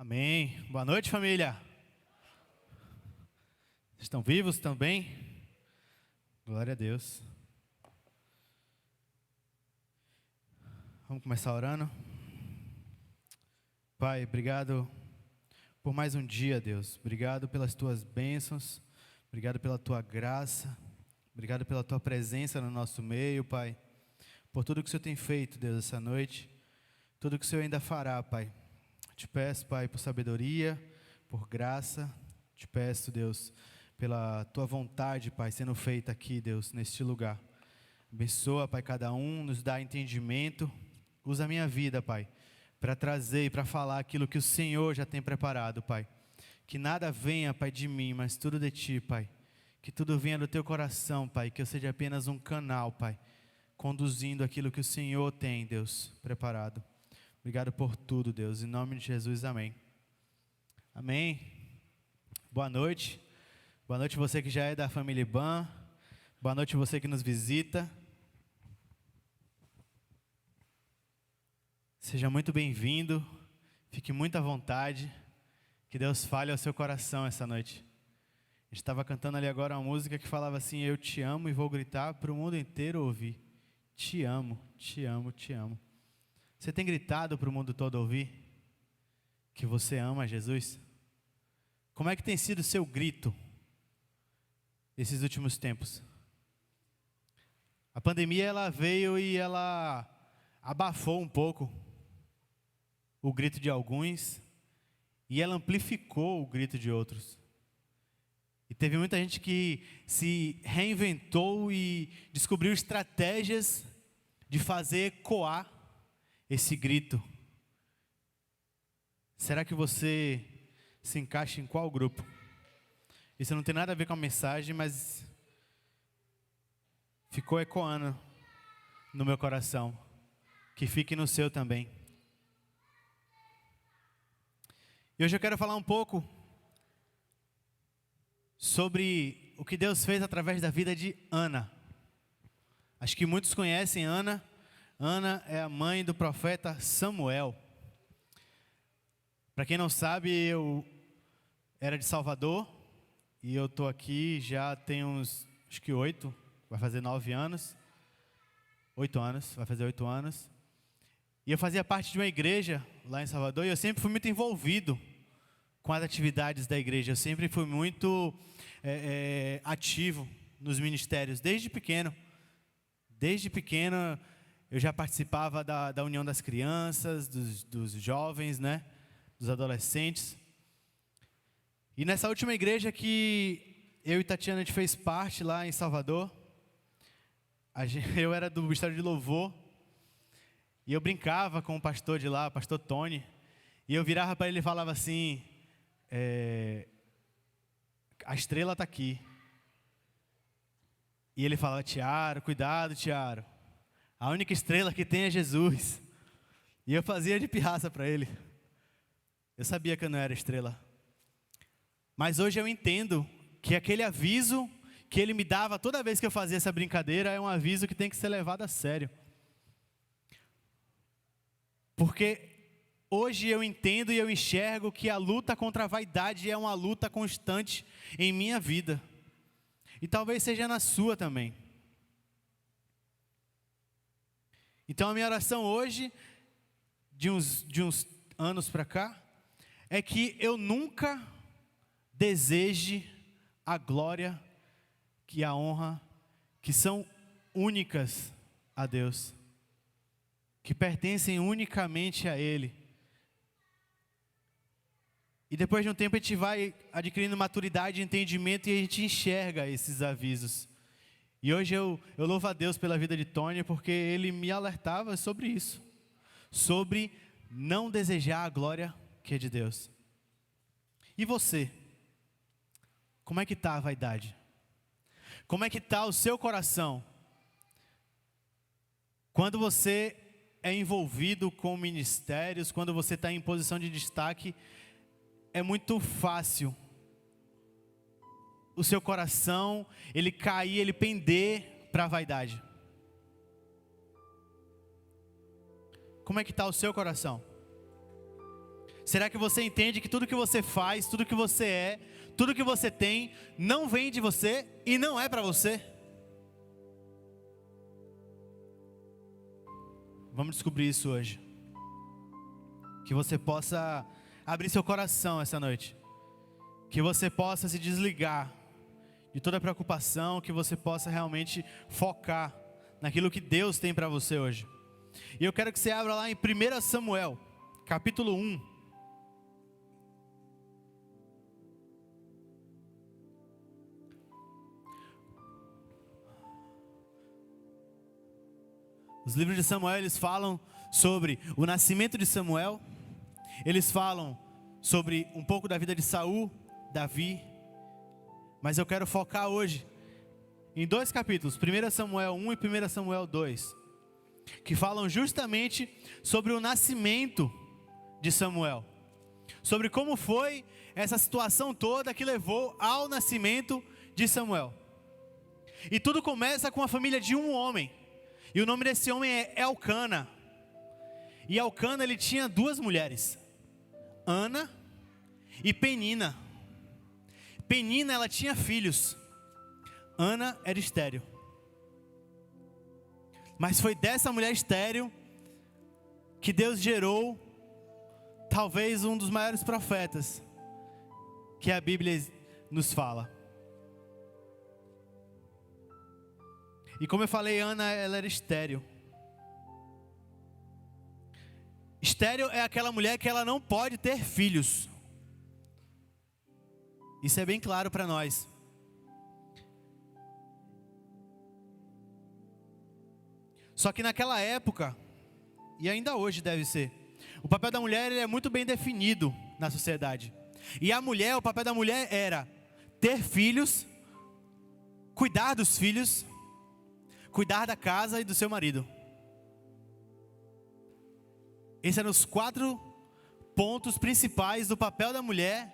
Amém. Boa noite, família. Vocês estão vivos? Estão bem? Glória a Deus. Vamos começar orando? Pai, obrigado por mais um dia, Deus. Obrigado pelas tuas bênçãos. Obrigado pela tua graça. Obrigado pela tua presença no nosso meio, Pai. Por tudo que o Senhor tem feito, Deus, essa noite. Tudo que o Senhor ainda fará, Pai. Te peço, Pai, por sabedoria, por graça. Te peço, Deus, pela tua vontade, Pai, sendo feita aqui, Deus, neste lugar. Abençoa, Pai, cada um, nos dá entendimento. Usa a minha vida, Pai, para trazer e para falar aquilo que o Senhor já tem preparado, Pai. Que nada venha, Pai, de mim, mas tudo de Ti, Pai. Que tudo venha do Teu coração, Pai. Que eu seja apenas um canal, Pai, conduzindo aquilo que o Senhor tem, Deus, preparado. Obrigado por tudo, Deus. Em nome de Jesus, amém. Amém. Boa noite. Boa noite você que já é da família IBAN. Boa noite você que nos visita. Seja muito bem-vindo. Fique muito à vontade. Que Deus fale ao seu coração essa noite. A gente estava cantando ali agora uma música que falava assim: eu te amo e vou gritar para o mundo inteiro ouvir. Te amo, te amo, te amo. Você tem gritado para o mundo todo ouvir que você ama Jesus? Como é que tem sido o seu grito esses últimos tempos? A pandemia ela veio e ela abafou um pouco o grito de alguns e ela amplificou o grito de outros. E teve muita gente que se reinventou e descobriu estratégias de fazer ecoar esse grito. Será que você se encaixa em qual grupo? Isso não tem nada a ver com a mensagem, mas ficou ecoando no meu coração. Que fique no seu também. E hoje eu quero falar um pouco sobre o que Deus fez através da vida de Ana. Acho que muitos conhecem Ana. Ana é a mãe do profeta Samuel. Para quem não sabe, eu era de Salvador e eu estou aqui já tem uns, acho que 8, vai fazer 9 anos. 8 anos, vai fazer 8 anos. E eu fazia parte de uma igreja lá em Salvador e eu sempre fui muito envolvido com as atividades da igreja. Eu sempre fui muito ativo nos ministérios, desde pequeno. Desde pequeno eu já participava da união das crianças, dos jovens, né? Dos adolescentes. E nessa última igreja que eu e Tatiana a gente fez parte lá em Salvador, eu era do Ministério de Louvor, e eu brincava com o pastor de lá, o pastor Tony, e eu virava para ele e falava assim, a estrela está aqui. E ele falava: Tiaro, cuidado, Tiaro. A única estrela que tem é Jesus. E eu fazia de pirraça para ele. Eu sabia que eu não era estrela. Mas hoje eu entendo que aquele aviso que ele me dava toda vez que eu fazia essa brincadeira é um aviso que tem que ser levado a sério. Porque hoje eu entendo e eu enxergo que a luta contra a vaidade é uma luta constante em minha vida. E talvez seja na sua também. Então a minha oração hoje, de uns anos para cá, é que eu nunca deseje a glória e a honra que são únicas a Deus, que pertencem unicamente a Ele. E depois de um tempo a gente vai adquirindo maturidade e entendimento e a gente enxerga esses avisos. E hoje eu louvo a Deus pela vida de Tony, porque ele me alertava sobre isso. Sobre não desejar a glória que é de Deus. E você? Como é que está a vaidade? Como é que está o seu coração? Quando você é envolvido com ministérios, quando você está em posição de destaque, é muito fácil o seu coração, ele cair, ele pender para a vaidade. Como é que está o seu coração? Será que você entende que tudo que você faz, tudo que você é, tudo que você tem, não vem de você e não é para você? Vamos descobrir isso hoje. Que você possa abrir seu coração essa noite. Que você possa se desligar de toda preocupação, que você possa realmente focar naquilo que Deus tem para você hoje. E eu quero que você abra lá em 1 Samuel, capítulo 1. Os livros de Samuel, eles falam sobre o nascimento de Samuel. Eles falam sobre um pouco da vida de Saul, Davi. Mas eu quero focar hoje em 2 capítulos, 1 Samuel 1 e 1 Samuel 2, que falam justamente sobre o nascimento de Samuel. Sobre como foi essa situação toda que levou ao nascimento de Samuel. E tudo começa com a família de um homem. E o nome desse homem é Elcana. E Elcana, ele tinha 2 mulheres, Ana e Penina. Penina, ela tinha filhos. Ana era estéril. Mas foi dessa mulher estéril que Deus gerou talvez um dos maiores profetas que a Bíblia nos fala. E como eu falei, Ana, ela era estéril. Estéril é aquela mulher que ela não pode ter filhos. Isso é bem claro para nós. Só que naquela época, e ainda hoje deve ser, o papel da mulher ele é muito bem definido na sociedade. E a mulher, o papel da mulher era ter filhos, cuidar dos filhos, cuidar da casa e do seu marido. Esses eram os 4 pontos principais do papel da mulher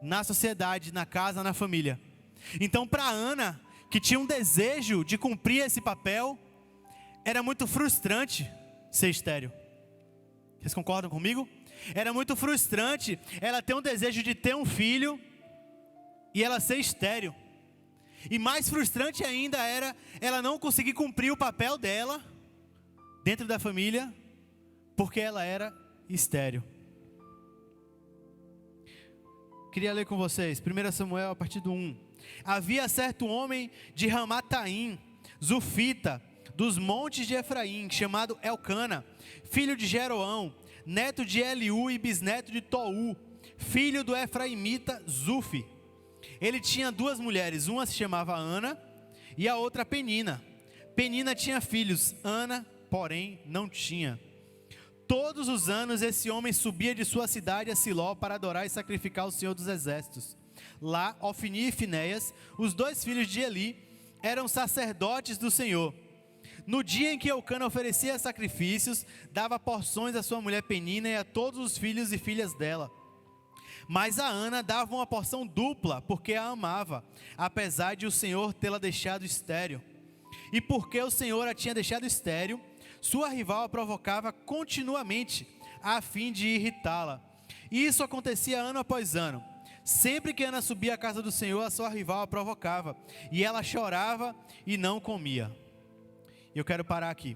na sociedade, na casa, na família. Então, para Ana, que tinha um desejo de cumprir esse papel, era muito frustrante ser estéril. Vocês concordam comigo? Era muito frustrante ela ter um desejo de ter um filho e ela ser estéril. E mais frustrante ainda era ela não conseguir cumprir o papel dela dentro da família, porque ela era estéril. Queria ler com vocês, 1 Samuel, a partir do 1. Havia certo homem de Ramataim, Zufita, dos montes de Efraim, chamado Elcana, filho de Jeroão, neto de Eliú e bisneto de Tou, filho do Efraimita Zufi. Ele tinha 2 mulheres, uma se chamava Ana e a outra Penina. Penina tinha filhos, Ana, porém, não tinha. Todos os anos esse homem subia de sua cidade a Siló para adorar e sacrificar o Senhor dos Exércitos. Lá, Ofni e Finéias, os 2 filhos de Eli, eram sacerdotes do Senhor. No dia em que Elcana oferecia sacrifícios, dava porções à sua mulher Penina e a todos os filhos e filhas dela. Mas a Ana dava uma porção dupla, porque a amava, apesar de o Senhor tê-la deixado estéril. E porque o Senhor a tinha deixado estéril, sua rival a provocava continuamente, a fim de irritá-la. E isso acontecia ano após ano. Sempre que Ana subia à casa do Senhor, a sua rival a provocava, e ela chorava e não comia. Eu quero parar aqui.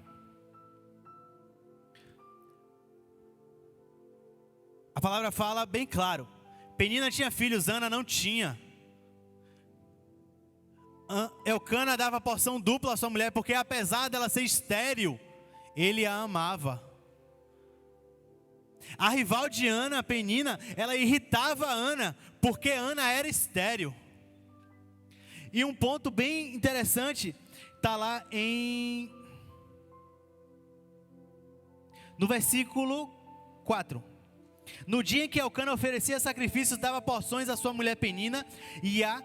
A palavra fala bem claro. Penina tinha filhos, Ana não tinha. Elcana dava porção dupla à sua mulher, porque apesar dela ser estéril, ele a amava. A rival de Ana, a Penina, ela irritava a Ana, porque Ana era estéril. E um ponto bem interessante está lá no versículo 4. No dia em que Elcana oferecia sacrifícios, dava porções à sua mulher Penina e a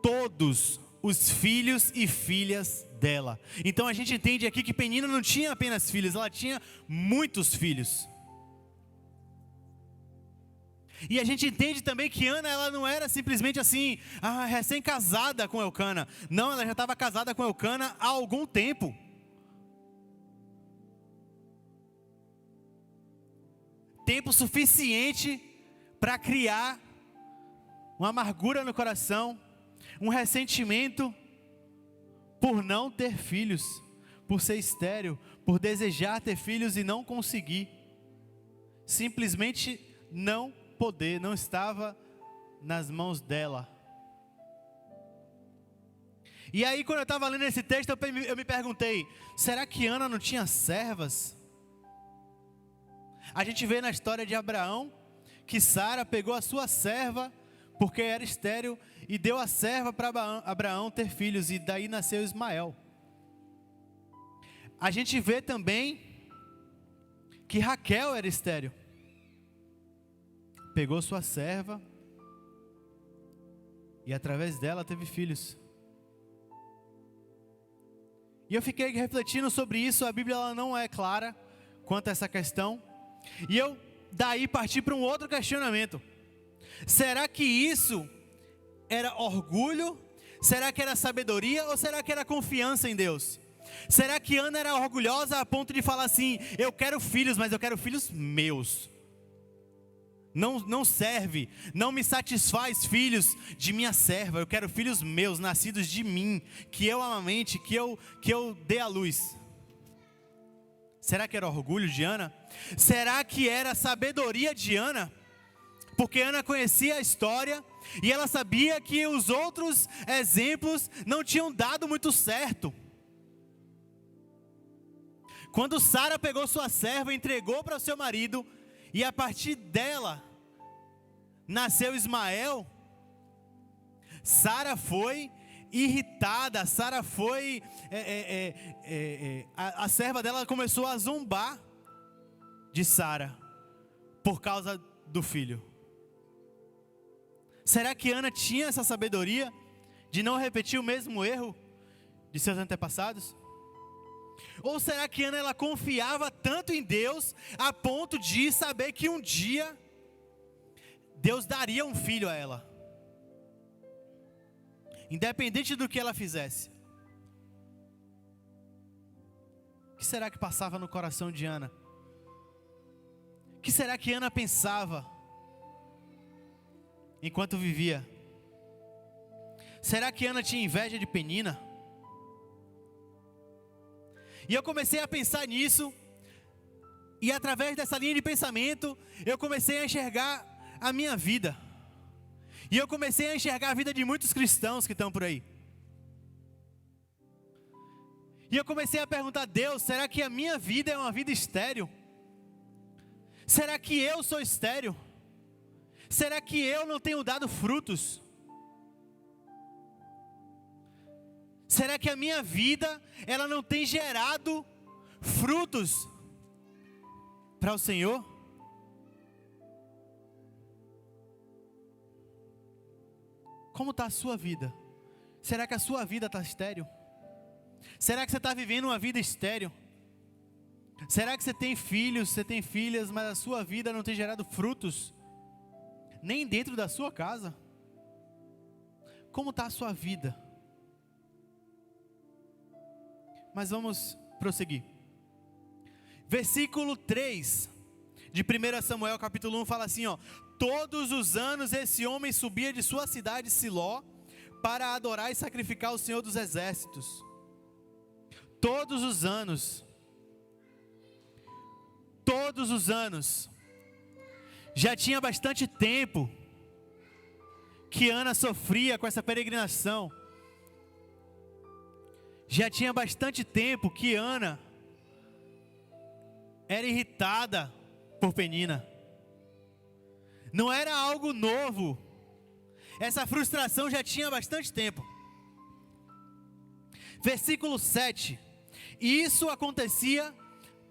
todos os filhos e filhas dela. Então a gente entende aqui que Penina não tinha apenas filhos, ela tinha muitos filhos. E a gente entende também que Ana, ela não era simplesmente assim, recém-casada com Elcana. Não, ela já estava casada com Elcana há algum tempo. tempo suficiente para criar uma amargura no coração, um ressentimento por não ter filhos, por ser estéril, por desejar ter filhos e não conseguir, simplesmente não poder, não estava nas mãos dela. E aí quando eu estava lendo esse texto, eu me perguntei, será que Ana não tinha servas? A gente vê na história de Abraão, que Sara pegou a sua serva, porque era estéril, e deu a serva para Abraão ter filhos, e daí nasceu Ismael. A gente vê também que Raquel era estéril, pegou sua serva, e através dela teve filhos. E eu fiquei refletindo sobre isso, a Bíblia ela não é clara quanto a essa questão, e eu daí parti para um outro questionamento. Será que isso era orgulho? Será que era sabedoria? Ou será que era confiança em Deus? Será que Ana era orgulhosa a ponto de falar assim, eu quero filhos, mas eu quero filhos meus? Não serve, não me satisfaz filhos de minha serva, eu quero filhos meus, nascidos de mim, que eu amamente, que eu dê à luz. Será que era orgulho de Ana? Será que era sabedoria de Ana? Porque Ana conhecia a história e ela sabia que os outros exemplos não tinham dado muito certo. Quando Sara pegou sua serva, entregou para o seu marido, e a partir dela nasceu Ismael, Sara foi irritada, Sara foi, a serva dela começou a zombar de Sara, por causa do filho. Será que Ana tinha essa sabedoria de não repetir o mesmo erro de seus antepassados? Ou será que Ana ela confiava tanto em Deus a ponto de saber que um dia Deus daria um filho a ela, independente do que ela fizesse? O que será que passava no coração de Ana? O que será que Ana pensava enquanto vivia? Será que Ana tinha inveja de Penina? E eu comecei a pensar nisso, e através dessa linha de pensamento, eu comecei a enxergar a minha vida. E eu comecei a enxergar a vida de muitos cristãos que estão por aí. E eu comecei a perguntar a Deus, será que a minha vida é uma vida estéril? Será que eu sou estéril? Será que eu não tenho dado frutos? Será que a minha vida, ela não tem gerado frutos para o Senhor? Como está a sua vida? Será que a sua vida está estéril? Será que você está vivendo uma vida estéril? Será que você tem filhos, você tem filhas, mas a sua vida não tem gerado frutos? Nem dentro da sua casa? Como está a sua vida? Mas vamos prosseguir. Versículo 3 de 1 Samuel capítulo 1 fala assim, ó: todos os anos esse homem subia de sua cidade Siló para adorar e sacrificar o Senhor dos Exércitos. Todos os anos. Já tinha bastante tempo que Ana sofria com essa peregrinação. Já tinha bastante tempo que Ana era irritada por Penina. Não era algo novo. Essa frustração já tinha bastante tempo. Versículo 7. Isso acontecia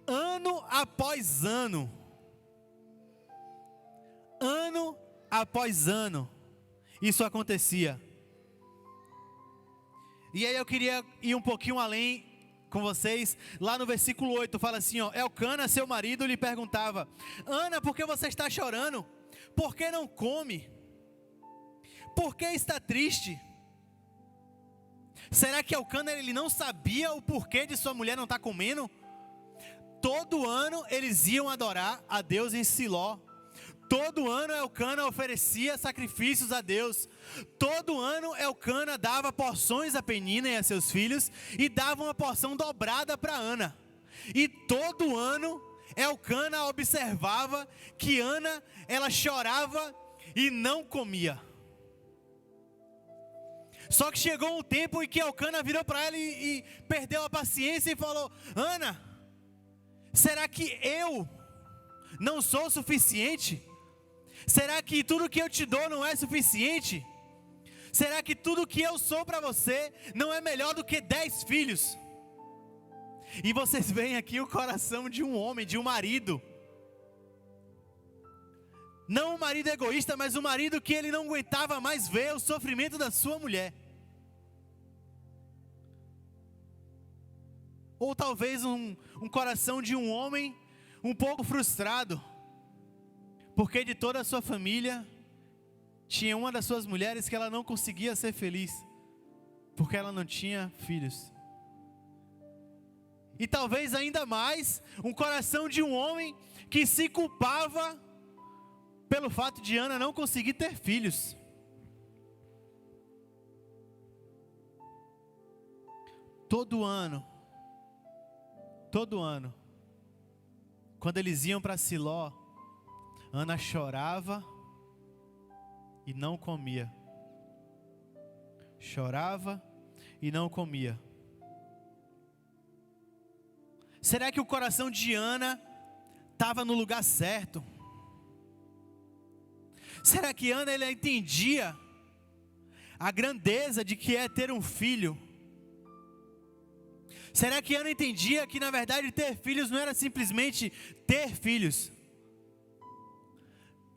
ano após ano. Ano após ano. Isso acontecia. E aí eu queria ir um pouquinho além com vocês. Lá no versículo 8 fala assim, ó: Elcana, seu marido, lhe perguntava: Ana, por que você está chorando? Por que não come? Por que está triste? Será que Elcana ele não sabia o porquê de sua mulher não estar comendo? todo ano eles iam adorar a Deus em Siló. Todo ano Elcana oferecia sacrifícios a Deus. Todo ano Elcana dava porções a Penina e a seus filhos e dava uma porção dobrada para Ana. E todo ano Elcana observava que Ana, ela chorava e não comia. Só que chegou um tempo em que Elcana virou para ela e perdeu a paciência e falou: Ana, será que eu não sou suficiente? Será que tudo que eu te dou não é suficiente? Será que tudo que eu sou para você não é melhor do que 10 filhos? E vocês veem aqui o coração de um homem, de um marido. Não um marido egoísta, mas um marido que ele não aguentava mais ver o sofrimento da sua mulher. Ou talvez um coração de um homem um pouco frustrado, porque de toda a sua família, tinha uma das suas mulheres que ela não conseguia ser feliz, porque ela não tinha filhos. E talvez ainda mais, um coração de um homem que se culpava pelo fato de Ana não conseguir ter filhos. Todo ano, quando eles iam para Siló, Ana chorava e não comia. Chorava e não comia. Será que o coração de Ana estava no lugar certo? Será que Ana, ela entendia a grandeza de que é ter um filho? Será que Ana entendia que na verdade ter filhos não era simplesmente ter filhos?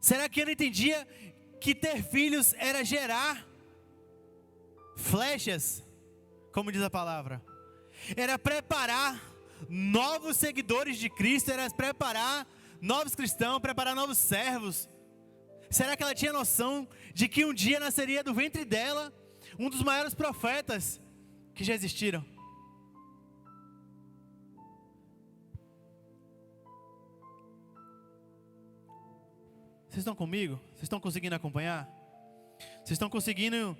Será que Ana entendia que ter filhos era gerar flechas, como diz a palavra? Era preparar novos seguidores de Cristo, era preparar novos cristãos, preparar novos servos. Será que ela tinha noção de que um dia nasceria do ventre dela um dos maiores profetas que já existiram? Vocês estão comigo? Vocês estão conseguindo acompanhar? Vocês estão conseguindo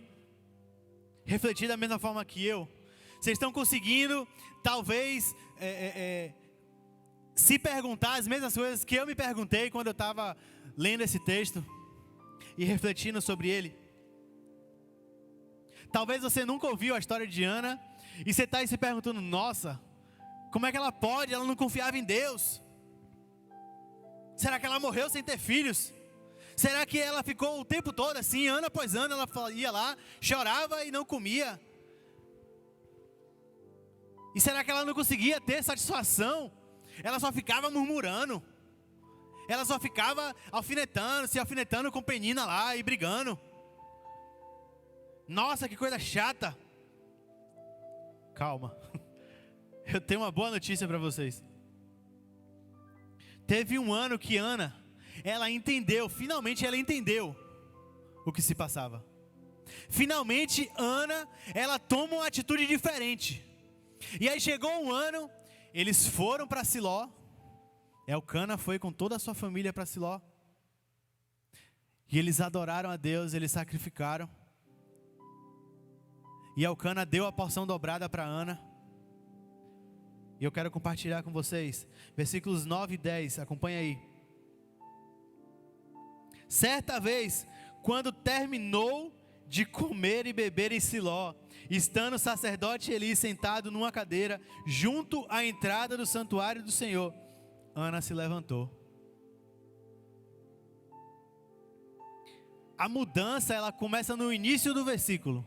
refletir da mesma forma que eu? Vocês estão conseguindo, talvez, se perguntar as mesmas coisas que eu me perguntei quando eu estava lendo esse texto e refletindo sobre ele? Talvez você nunca ouviu a história de Ana e você está aí se perguntando: nossa, como é que ela pode? Ela não confiava em Deus. Será que ela morreu sem ter filhos? Será que ela ficou o tempo todo assim, ano após ano, ela ia lá, chorava e não comia? E será que ela não conseguia ter satisfação? Ela só ficava murmurando. Ela só ficava se alfinetando com Penina lá e brigando. Nossa, que coisa chata. Calma. Eu tenho uma boa notícia para vocês. Teve um ano que Ana, ela entendeu, finalmente ela entendeu o que se passava. Finalmente Ana, ela toma uma atitude diferente. E aí chegou um ano, eles foram para Siló. Elcana foi com toda a sua família para Siló. E eles adoraram a Deus, eles sacrificaram. E Elcana deu a porção dobrada para Ana. E eu quero compartilhar com vocês versículos 9 e 10, acompanha aí. Certa vez, quando terminou de comer e beber em Siló, estando o sacerdote Eli sentado numa cadeira, junto à entrada do santuário do Senhor, Ana se levantou. A mudança, ela começa no início do versículo.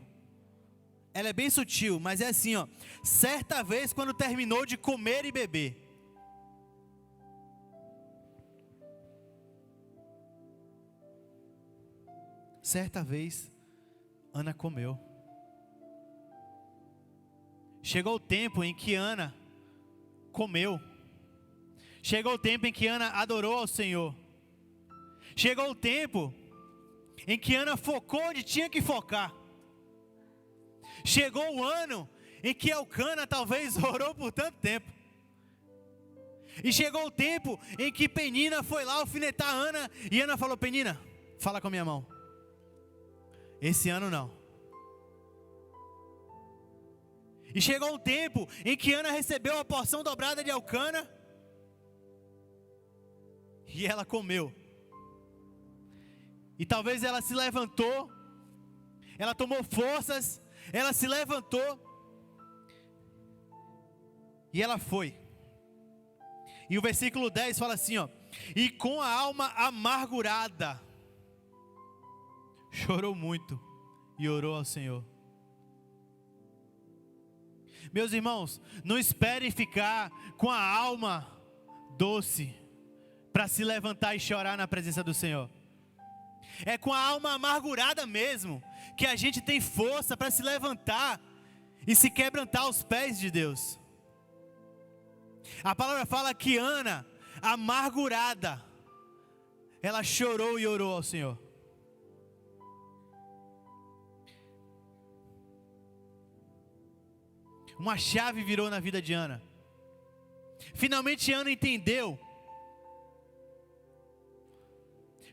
Ela é bem sutil, mas é assim, ó. Certa vez, quando terminou de comer e beber. Certa vez, Ana comeu. Chegou o tempo em que Ana comeu. Chegou o tempo em que Ana adorou ao Senhor. Chegou o tempo em que Ana focou onde tinha que focar. Chegou o ano em que Elcana talvez orou por tanto tempo. E chegou o tempo em que Penina foi lá alfinetar Ana, e Ana falou: Penina, fala com a minha mão. Esse ano não. E chegou um tempo em que Ana recebeu a porção dobrada de Elcana, e ela comeu. E talvez ela se levantou, ela tomou forças, ela se levantou, e ela foi. E o versículo 10 fala assim, ó: e com a alma amargurada, chorou muito e orou ao Senhor. Meus irmãos, não esperem ficar com a alma doce para se levantar e chorar na presença do Senhor. É com a alma amargurada mesmo que a gente tem força para se levantar e se quebrantar aos pés de Deus. A palavra fala que Ana, amargurada, ela chorou e orou ao Senhor. Uma chave virou na vida de Ana. Finalmente Ana entendeu.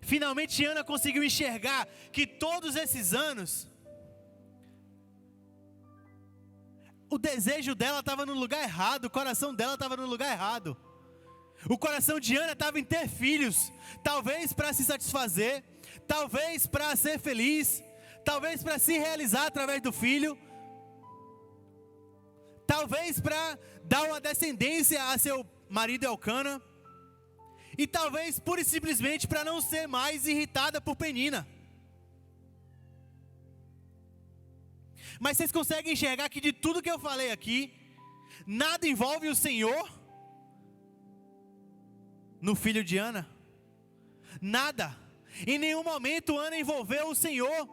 Finalmente Ana conseguiu enxergar que todos esses anos, o desejo dela estava no lugar errado, o coração dela estava no lugar errado. O coração de Ana estava em ter filhos, talvez para se satisfazer, talvez para ser feliz, talvez para se realizar através do filho, talvez para dar uma descendência a seu marido Elcana, e talvez pura e simplesmente para não ser mais irritada por Penina. Mas vocês conseguem enxergar que de tudo que eu falei aqui, nada envolve o Senhor no filho de Ana? Nada. Em nenhum momento Ana envolveu o Senhor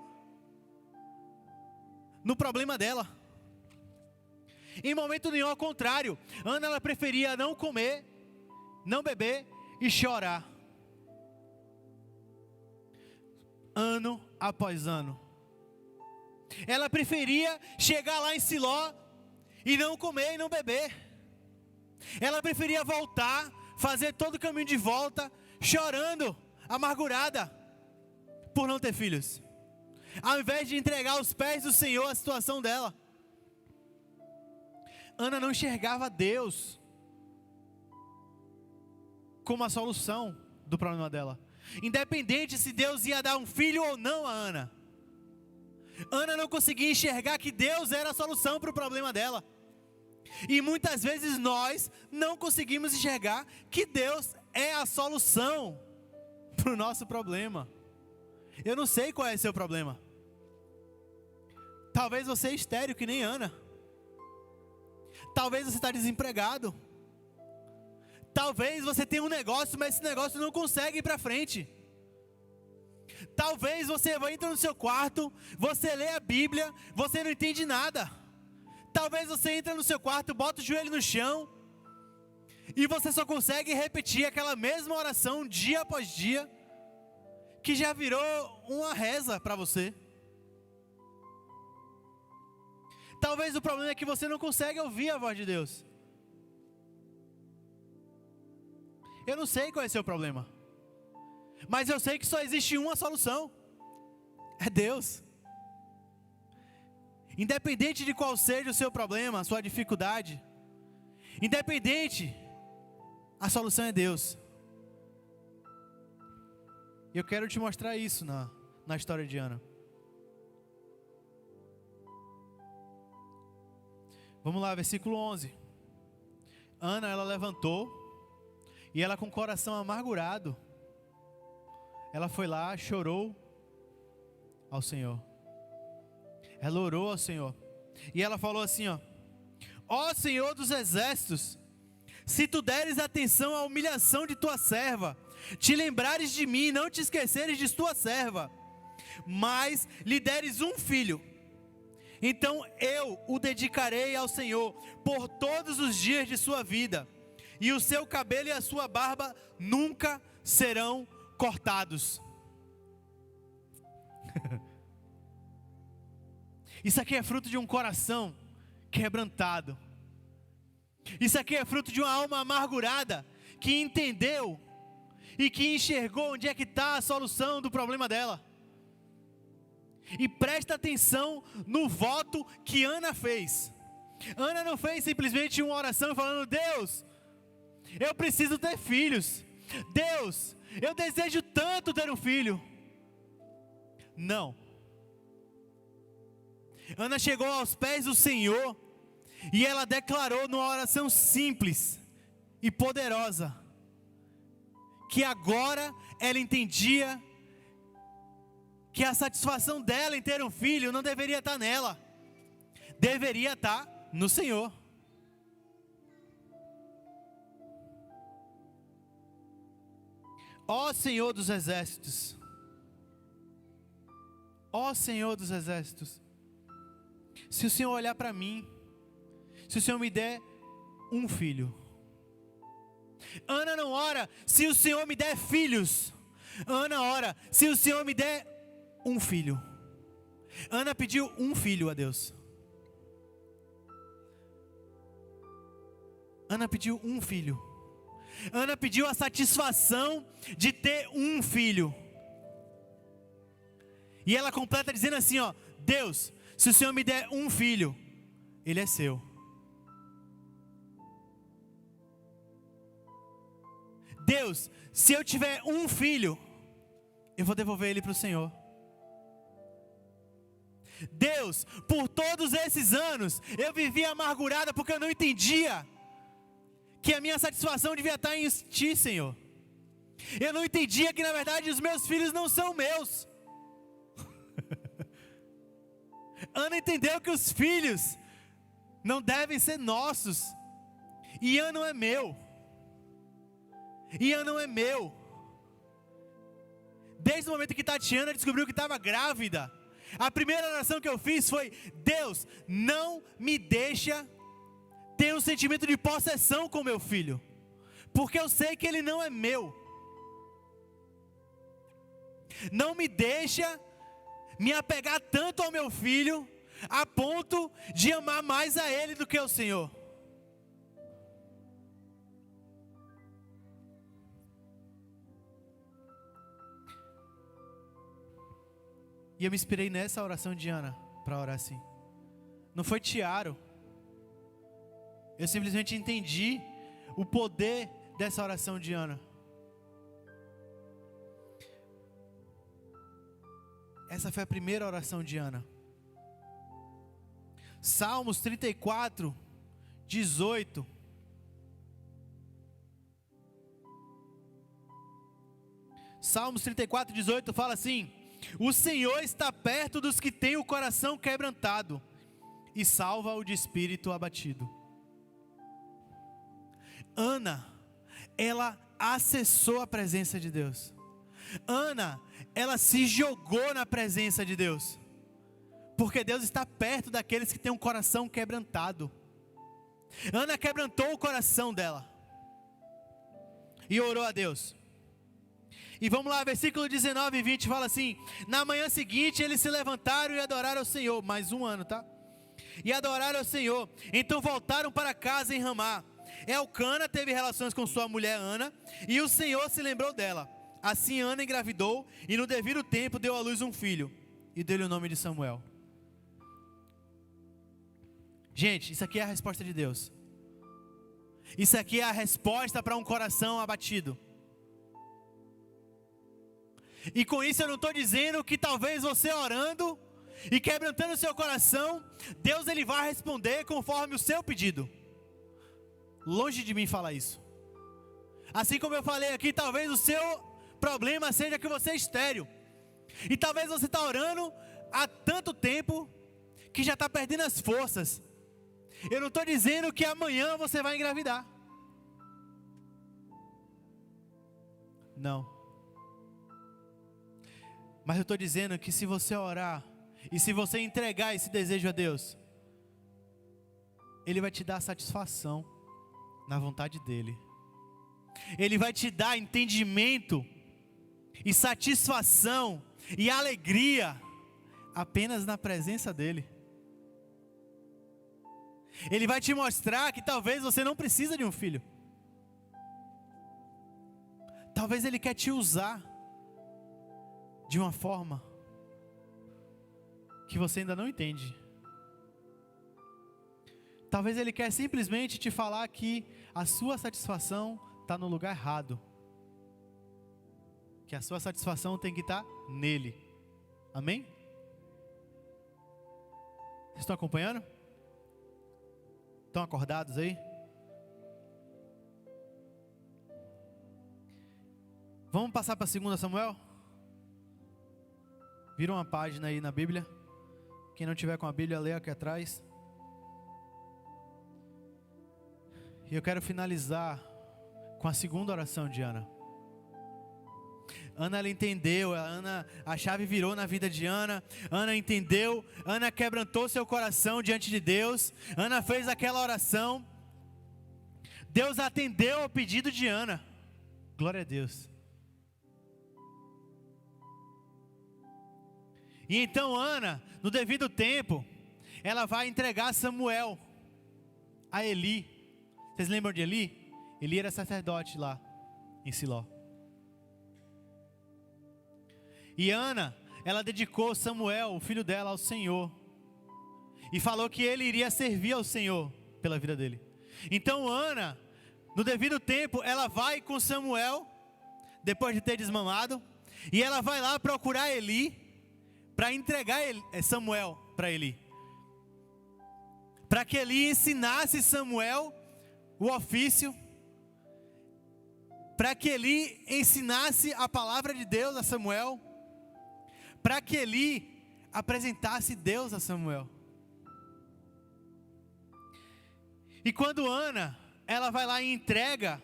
no problema dela. Em momento nenhum, ao contrário, Ana ela preferia não comer, não beber e chorar. Ano após ano. Ela preferia chegar lá em Siló e não comer e não beber. Ela preferia voltar, fazer todo o caminho de volta, chorando, amargurada, por não ter filhos, ao invés de entregar aos pés do Senhor a situação dela. Ana não enxergava Deus como a solução do problema dela, independente se Deus ia dar um filho ou não a Ana. Ana não conseguia enxergar que Deus era a solução para o problema dela. E muitas vezes nós não conseguimos enxergar que Deus é a solução para o nosso problema. Eu não sei qual é o seu problema. Talvez você é estéril que nem Ana. Talvez você está desempregado. Talvez você tenha um negócio, mas esse negócio não consegue ir para frente. Talvez você entra no seu quarto, você lê a Bíblia, você não entende nada. Talvez você entra no seu quarto, bota o joelho no chão, e você só consegue repetir aquela mesma oração dia após dia, que já virou uma reza para você. Talvez o problema é que você não consegue ouvir a voz de Deus. Eu não sei qual é o seu problema, mas eu sei que só existe uma solução: é Deus. Independente de qual seja o seu problema, a sua dificuldade, independente, a solução é Deus. Eu quero te mostrar isso na história de Ana. Vamos lá, versículo 11. Ana, ela levantou, e ela com o coração amargurado, ela foi lá, chorou ao Senhor. Ela orou ao Senhor, e ela falou assim, ó Senhor dos exércitos, se tu deres atenção à humilhação de tua serva, te lembrares de mim, não te esqueceres de tua serva, mas lhe deres um filho, então eu o dedicarei ao Senhor por todos os dias de sua vida, e o seu cabelo e a sua barba nunca serão cortados. Isso aqui é fruto de um coração quebrantado. Isso aqui é fruto de uma alma amargurada que entendeu e que enxergou onde é que está a solução do problema dela. E presta atenção no voto que Ana fez. Ana não fez simplesmente uma oração falando: Deus, eu preciso ter filhos. Deus, eu desejo tanto ter um filho. Não. Ana chegou aos pés do Senhor e ela declarou numa oração simples e poderosa que agora ela entendia que a satisfação dela em ter um filho não deveria estar nela, deveria estar no Senhor. Ó Senhor dos exércitos, ó Senhor dos exércitos, se o Senhor olhar para mim, se o Senhor me der um filho. Ana não ora: se o Senhor me der filhos. Ana ora: se o Senhor me der um filho. Ana pediu um filho a Deus. Ana pediu um filho. Ana pediu a satisfação de ter um filho. E ela completa dizendo assim, ó: Deus, se o Senhor me der um filho, ele é seu. Deus, se eu tiver um filho, eu vou devolver ele para o Senhor. Deus, por todos esses anos, eu vivi amargurada porque eu não entendia que a minha satisfação devia estar em Ti, Senhor. Eu não entendia que na verdade os meus filhos não são meus. Ana entendeu que os filhos não devem ser nossos. Ian não é meu. Ian não é meu. Desde o momento que Tatiana descobriu que estava grávida, a primeira oração que eu fiz foi: Deus, não me deixa ter um sentimento de possessão com meu filho, porque eu sei que ele não é meu. Não me deixa me apegar tanto ao meu filho, a ponto de amar mais a ele do que ao Senhor. E eu me inspirei nessa oração de Ana para orar assim. Não foi Tiaro. Eu simplesmente entendi o poder dessa oração de Ana. Essa foi a primeira oração de Ana. Salmos 34, 18. Salmos 34, 18 fala assim: o Senhor está perto dos que têm o coração quebrantado e salva o de espírito abatido. Ana, ela acessou a presença de Deus. Ana, ela se jogou na presença de Deus, porque Deus está perto daqueles que têm um coração quebrantado. Ana quebrantou o coração dela e orou a Deus. E vamos lá, versículo 19 e 20 fala assim: na manhã seguinte eles se levantaram e adoraram ao Senhor. Mais um ano, tá? E adoraram ao Senhor. Então voltaram para casa em Ramá. Elcana teve relações com sua mulher Ana, e o Senhor se lembrou dela. Assim Ana engravidou, e no devido tempo deu à luz um filho, e deu-lhe o nome de Samuel. Gente, isso aqui é a resposta de Deus. Isso aqui é a resposta para um coração abatido. E com isso eu não estou dizendo que talvez você orando e quebrantando o seu coração, Deus ele vai responder conforme o seu pedido. Longe de mim falar isso. Assim como eu falei aqui, talvez o seu problema seja que você é estéril. E talvez você está orando há tanto tempo que já está perdendo as forças. Eu não estou dizendo que amanhã você vai engravidar. Não. Mas eu estou dizendo que se você orar e se você entregar esse desejo a Deus, Ele vai te dar satisfação na vontade dEle. Ele vai te dar entendimento e satisfação e alegria apenas na presença dEle. Ele vai te mostrar que talvez você não precisa de um filho. Talvez Ele quer te usar de uma forma que você ainda não entende. Talvez Ele quer simplesmente te falar que a sua satisfação está no lugar errado. Que a sua satisfação tem que estar nele. Amém? Vocês estão acompanhando? Estão acordados aí? Vamos passar para 2 Samuel? Vira uma página aí na Bíblia. Quem não tiver com a Bíblia, lê aqui atrás. E eu quero finalizar com a segunda oração de Ana. Ana, ela entendeu, a chave virou na vida de Ana. Ana entendeu, Ana quebrantou seu coração diante de Deus. Ana fez aquela oração. Deus atendeu ao pedido de Ana. Glória a Deus. E então Ana, no devido tempo, ela vai entregar Samuel a Eli. Vocês lembram de Eli? Eli era sacerdote lá em Siló. E Ana, ela dedicou Samuel, o filho dela, ao Senhor. E falou que ele iria servir ao Senhor pela vida dele. Então Ana, no devido tempo, ela vai com Samuel, depois de ter desmamado, e ela vai lá procurar Eli, para entregar Samuel para Eli. Para que Eli ensinasse Samuel o ofício, para que Eli ensinasse a palavra de Deus a Samuel, para que Eli apresentasse Deus a Samuel. E quando Ana, ela vai lá e entrega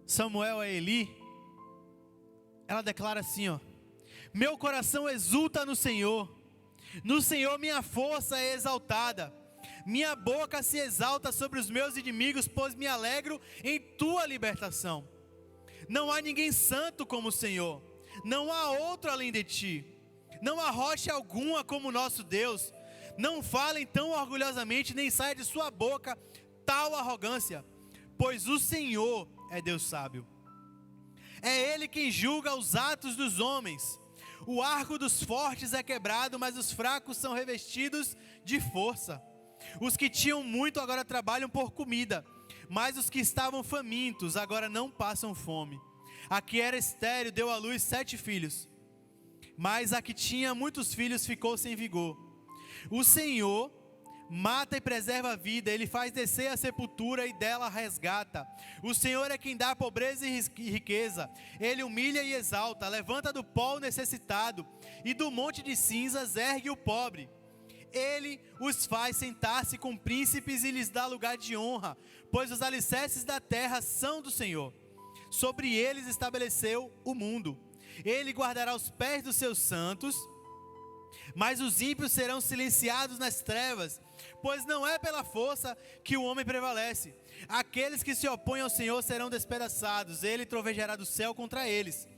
Samuel a Eli, ela declara assim, ó: meu coração exulta no Senhor minha força é exaltada. Minha boca se exalta sobre os meus inimigos, pois me alegro em tua libertação. Não há ninguém santo como o Senhor, não há outro além de ti. Não há rocha alguma como nosso Deus. Não falem tão orgulhosamente, nem saia de sua boca tal arrogância, pois o Senhor é Deus sábio. É Ele quem julga os atos dos homens. O arco dos fortes é quebrado, mas os fracos são revestidos de força. Os que tinham muito agora trabalham por comida, mas os que estavam famintos agora não passam fome. A que era estéril deu à luz 7 filhos, mas a que tinha muitos filhos ficou sem vigor. O Senhor mata e preserva a vida, Ele faz descer a sepultura e dela resgata. O Senhor é quem dá pobreza e riqueza, Ele humilha e exalta, levanta do pó o necessitado, e do monte de cinzas ergue o pobre. Ele os faz sentar-se com príncipes e lhes dá lugar de honra, pois os alicerces da terra são do Senhor. Sobre eles estabeleceu o mundo. Ele guardará os pés dos seus santos, mas os ímpios serão silenciados nas trevas, pois não é pela força que o homem prevalece. Aqueles que se opõem ao Senhor serão despedaçados, Ele trovejará do céu contra eles.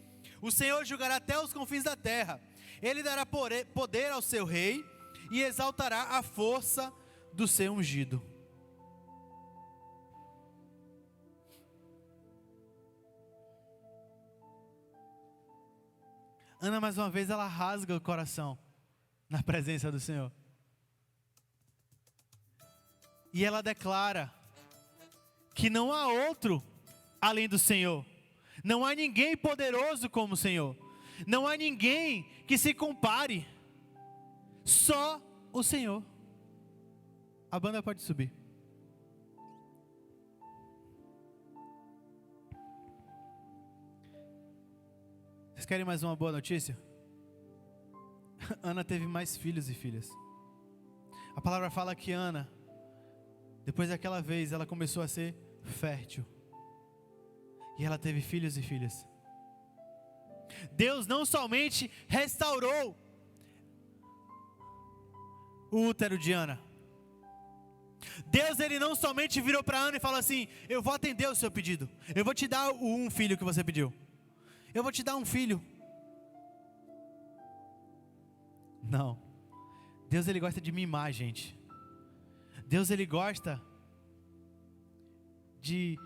O Senhor julgará até os confins da terra. Ele dará poder ao seu rei e exaltará a força do seu ungido. Ana, mais uma vez, ela rasga o coração na presença do Senhor. E ela declara que não há outro além do Senhor. Não há ninguém poderoso como o Senhor. Não há ninguém que se compare. Só o Senhor. A banda pode subir. Vocês querem mais uma boa notícia? Ana teve mais filhos e filhas. A palavra fala que Ana, depois daquela vez, ela começou a ser fértil. E ela teve filhos e filhas. Deus não somente restaurou o útero de Ana. Deus, Ele não somente virou para Ana e falou assim: eu vou atender o seu pedido. Eu vou te dar um filho que você pediu. Eu vou te dar um filho. Não. Deus, Ele gosta de mimar, gente. Deus, Ele gosta de,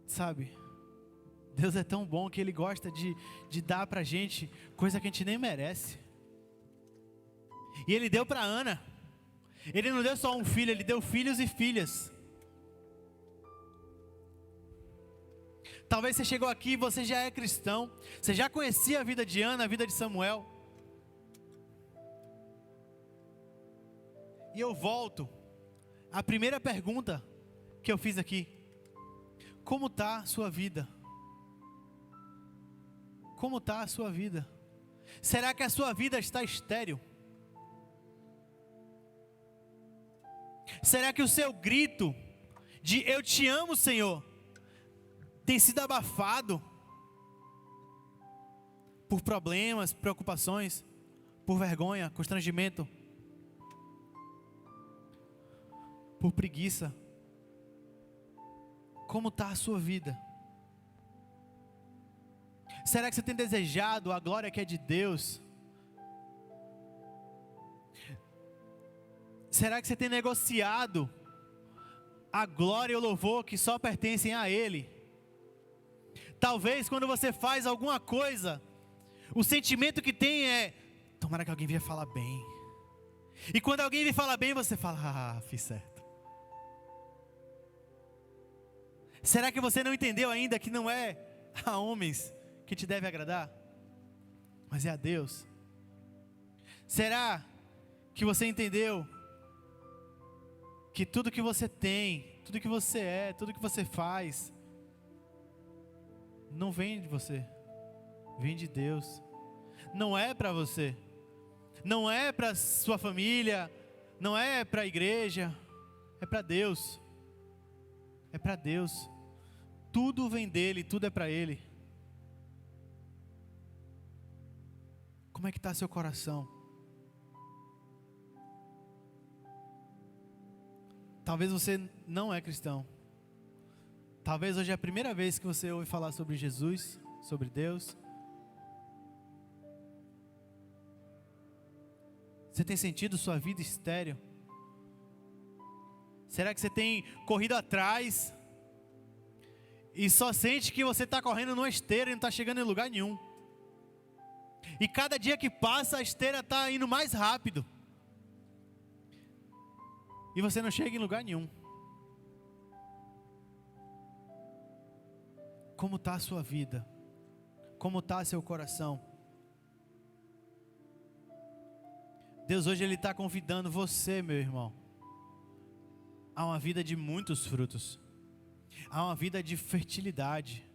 sabe, Deus é tão bom que Ele gosta de dar pra gente coisa que a gente nem merece. E Ele deu para Ana. Ele não deu só um filho, Ele deu filhos e filhas. Talvez você chegou aqui e você já é cristão. Você já conhecia a vida de Ana, a vida de Samuel. E eu volto à primeira pergunta que eu fiz aqui. Como está a sua vida? Como está a sua vida? Será que a sua vida está estéril? Será que o seu grito de eu te amo, Senhor, tem sido abafado por problemas, preocupações, por vergonha, constrangimento, por preguiça? Como está a sua vida? Será que você tem desejado a glória que é de Deus? Será que você tem negociado a glória e o louvor que só pertencem a Ele? Talvez quando você faz alguma coisa, o sentimento que tem é: tomara que alguém venha falar bem. E quando alguém vem falar bem, você fala: ah, fiz certo. Será que você não entendeu ainda que não é a homens que te deve agradar, mas é a Deus? Será que você entendeu que tudo que você tem, tudo que você é, tudo que você faz, não vem de você, vem de Deus? Não é para você, não é para sua família, não é para a igreja, é para Deus. É para Deus. Tudo vem dele, tudo é para Ele. Como é que está seu coração? Talvez você não é cristão. Talvez hoje é a primeira vez que você ouve falar sobre Jesus, sobre Deus. Você tem sentido sua vida estéril? Será que você tem corrido atrás e só sente que você está correndo numa esteira e não está chegando em lugar nenhum? E cada dia que passa a esteira está indo mais rápido e você não chega em lugar nenhum. Como está a sua vida? Como está seu coração? Deus hoje Ele está convidando você, meu irmão, a uma vida de muitos frutos, a uma vida de fertilidade,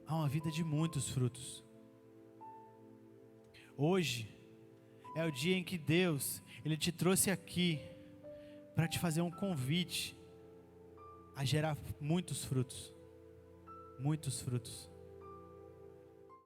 a uma vida de muitos frutos. Hoje é o dia em que Deus, Ele te trouxe aqui para te fazer um convite a gerar muitos frutos, muitos frutos.